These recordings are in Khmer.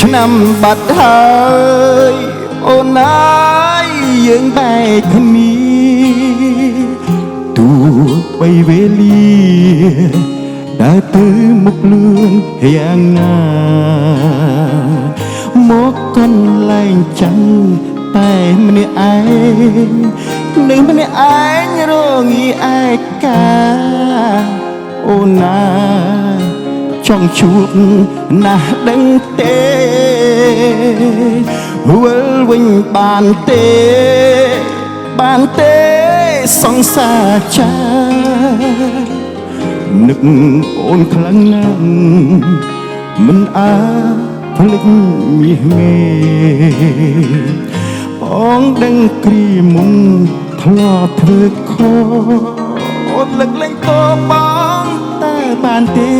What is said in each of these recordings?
ឆ្នាំបាត់ហើយអូនអើយយើងបែកគ្នាទូបីវេលាដើរទៅមុខលឿនយ៉ាងណាមកកន្លែងចាំតែម្នាក់ឯងនឹងម្នាក់ឯងរងាឯកាអូនណាចង់ជួបណាស់ដឹងទេវិលវិញបានទេសង្សារចានឹកអូនខ្លាំងណាស់មិនអាចភ្លេចមាសមេបងដឹងគ្រាមុនធ្លាប់ធ្វើខុសអូនលឹកលែងតបងតើបានទេ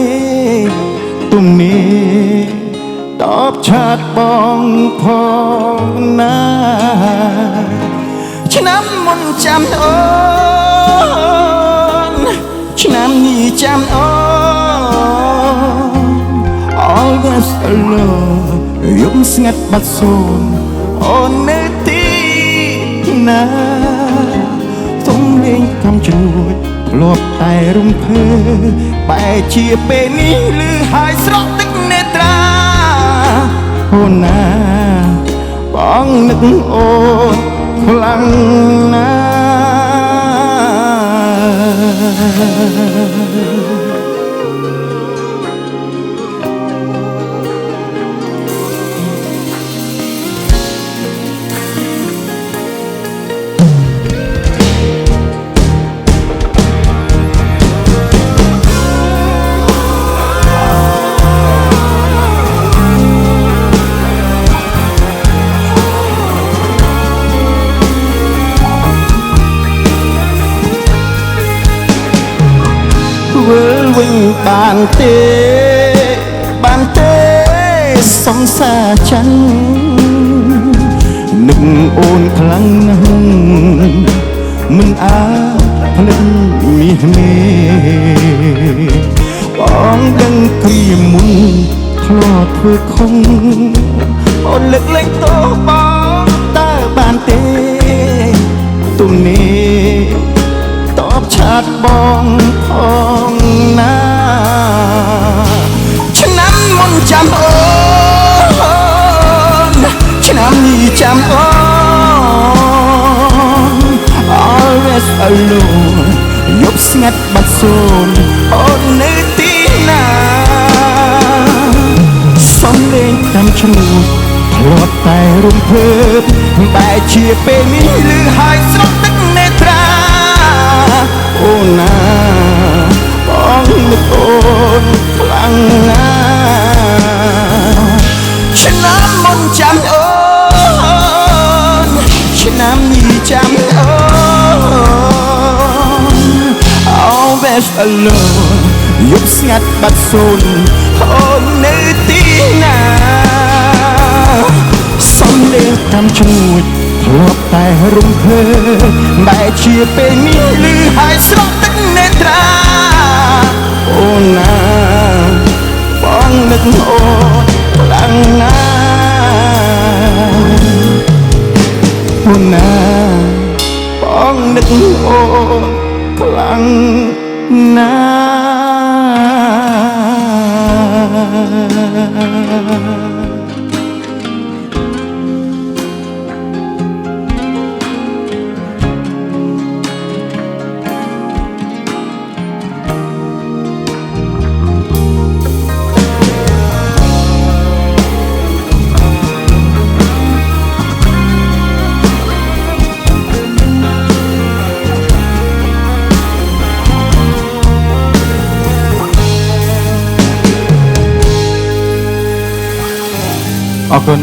ទំនេរតបឆាតបងផងណាឆ្នាំមុនចាំអូនឆ្នាំនេះចាំអូន Always alone យប់ស្ងាត់បាត់សូន្យអូននៅទីណាទុំលេងកំជ្រួចធ្លាប់តែរំភើបែរជាពេលនេះលឺហើយស្រក់ទឹកនេត្រាអូនណាបងនឹកអូនខ្លាំងណាស់វិលវិញបានទេសង្សារចឹងនឹកអូនខ្លាំងណាស់មិនអាចភ្លេចមាសមេបងដឹងគ្រាមុនធ្លាប់ធ្វើខុសអូនលើកលែងទោសបងតើបានទេទំនេរតបឆាតបងផងណាឆ្នាំមុនចាំអូនឆ្នាំនេះចាំអូន Always alone យប់ស្ងាត់បាត់សូន្យអូននៅទីណាសំលេងតាមឈ្មោះធ្លាប់តែរំភើបបែរជាពេលនេះលឺហើយស្រក់ទឹកនេត្រាអូនណាបងនឹកអូនខ្លាំងណាស់ឆ្នាំមុនចាំអូនឆ្នាំនេះចាំអូន Always alone យប់ស្ងាត់បាត់សូន្យអូននៅទីណាសំលេងតាមឈ្នួចធ្លាប់តែរំភើបែរជាពេលនេះលឺហើយស្រក់ទឹកនេត្រាអូនណាបងនឹកអូនខ្លាំងណាស់អូនណាបងនឹកអូនខ្លាំងណាស់អរគុណ